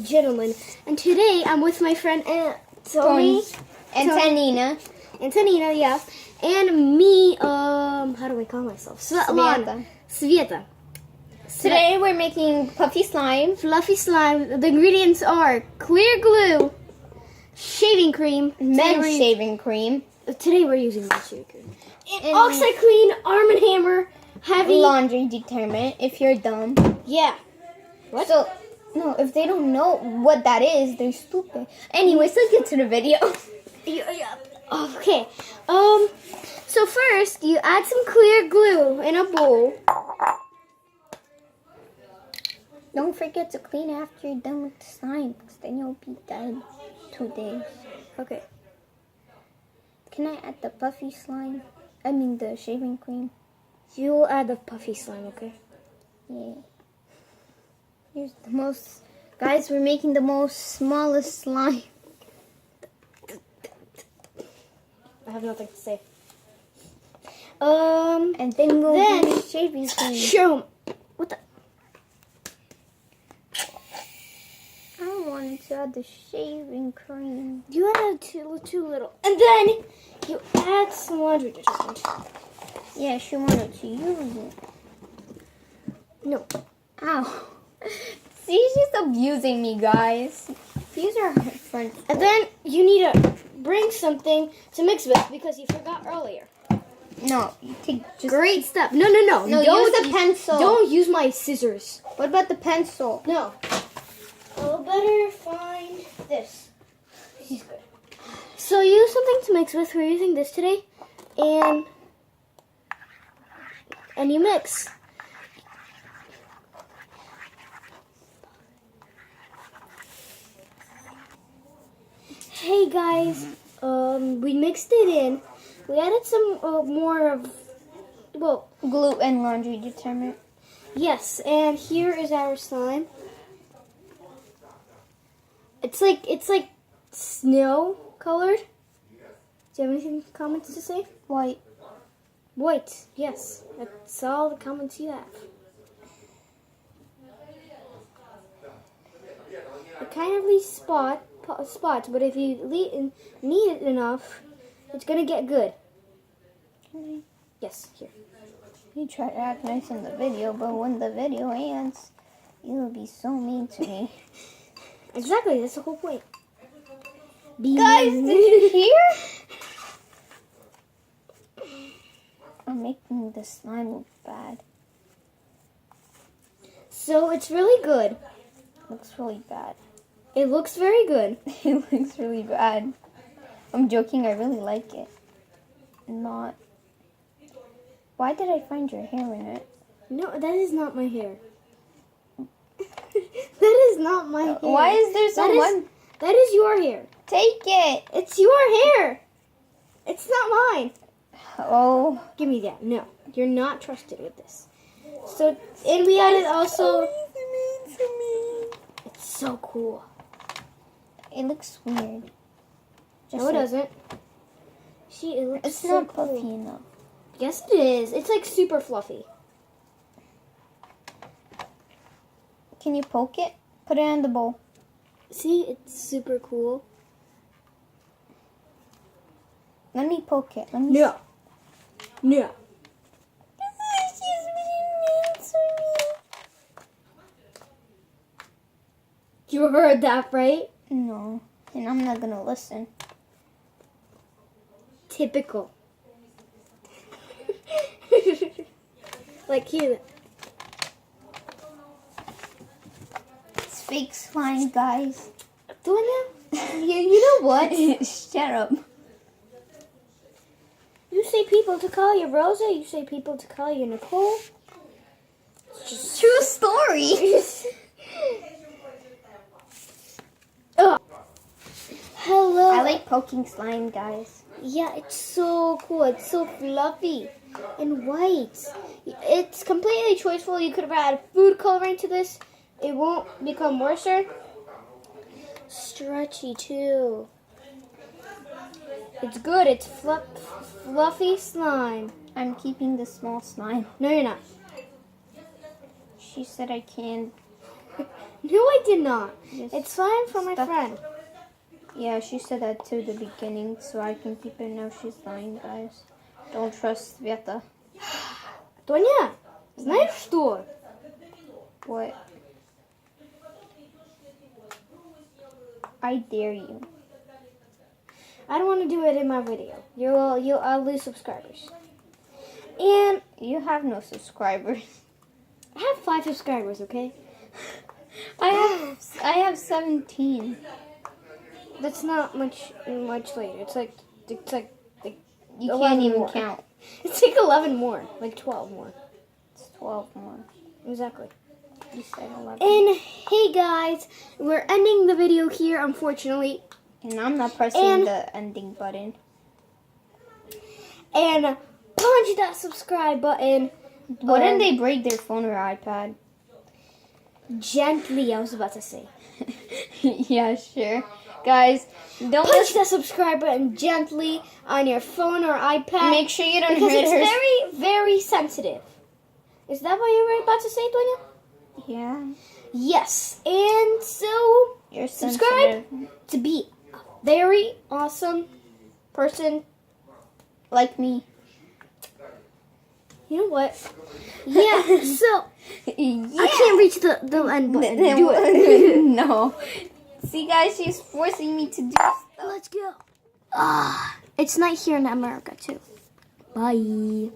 and gentlemen. And today I'm with my friend Tony. Antonina. Antonina, yeah. And me, how do I call myself? Sveta. Today we're making puffy slime. Fluffy slime. The ingredients are clear glue, shaving cream, Men's shaving cream. Today we're using men's shaving cream. And OxiClean, Arm & Hammer, heavy laundry detergent. If you're dumb. Yeah. What? So, no, if they don't know what that is, they're stupid. Anyways, let's get to the video. Yeah. Okay. So first, you add some clear glue in a bowl. Don't forget to clean after you're done with the slime, because then you'll be dead 2 days. Okay. Can I add the puffy slime? I mean the shaving cream. You'll add the puffy slime, okay? Yeah. Here's the most... Guys, we're making the most smallest slime. I have nothing to say. And then we'll do shaving cream. Show 'em. What the? I wanted to add the shaving cream. You add too little. And then you add some laundry detergent. Yeah, she wanted to use it. No. Ow. See, she's abusing me, guys. These are her friends. And then you need to bring something to mix with because you forgot earlier. No, you take just... Great stuff. No. No, Don't use the pencil. Don't use my scissors. What about the pencil? No. I'll better find this. This is good. So use something to mix with. We're using this today. And you mix. Hey guys, we mixed it in. We added some more of, well, glue and laundry detergent. Yes, and here is our slime. It's like snow colored. Do you have anything comments to say? White. White, yes. That's all the comments you have. It kind of leaves spots, but if you knead it enough, it's gonna get good. Can Yes, here. You try to act nice in the video, but when the video ends, you'll be so mean to me. Exactly, that's the whole point. Guys, did you hear? I'm making the slime look bad. So it's really good. Looks really bad. It looks very good. It looks really bad. I'm joking, I really like it. Not. Why did I find your hair in it? No, that is not my hair. That is not my hair. Why is there someone? That is your hair. Take it. It's your hair. It's not mine. Oh. Give me that. No, you're not trusted with this. So, and we added also. It's so cool. It looks weird. No, it doesn't. It looks It's so not cool. puffy enough. Yes, it is. It's like super fluffy. Can you poke it? Put it in the bowl. See, it's super cool. Let me poke it. Let me. No. No. You heard that, right? No, and I'm not gonna listen. Typical. Like here. It's fake slime, guys. Do I know? You know what? Shut up. You say people to call you Rosa. You say people to call you Nicole. It's just true story. Oh. Hello. I like poking slime, guys. Yeah, it's so cool. It's so fluffy and white. It's completely choiceful. You could have added food coloring to this. It won't become worser. Stretchy too. It's good. It's fluffy slime. I'm keeping the small slime. No, you're not. She said I can. No, I did not. Yes. It's fine for my Stuff. friend. Yeah, she said that to the beginning, so I can keep it now. She's lying, guys. Don't trust Vieta. Tonya, знаешь что? What? I dare you. I don't want to do it in my video. I'll lose subscribers. And You have no subscribers. I have 5 subscribers, okay? I have 17. That's not much later. It's like You 11 can't even more. count. It's like 11 more, like 12 more. It's 12 more. Exactly. You said 11. And hey guys, we're ending the video here, unfortunately. And I'm not pressing the ending button. And punch that subscribe button. Wouldn't they break their phone or iPad? Gently, I was about to say. Yeah, sure. Guys, don't Punch that subscribe button gently on your phone or iPad. make sure you don't because hurt it's her. very, very sensitive. Is that what you were about to say, Tonya? Yeah. Yes. And so, You're subscribe sensitive. to be a very awesome person. Like me. You know what? Yeah, so I can't reach the end button. Do it. No. See, guys, she's forcing me to do stuff. Let's go. It's night here in America, too. Bye.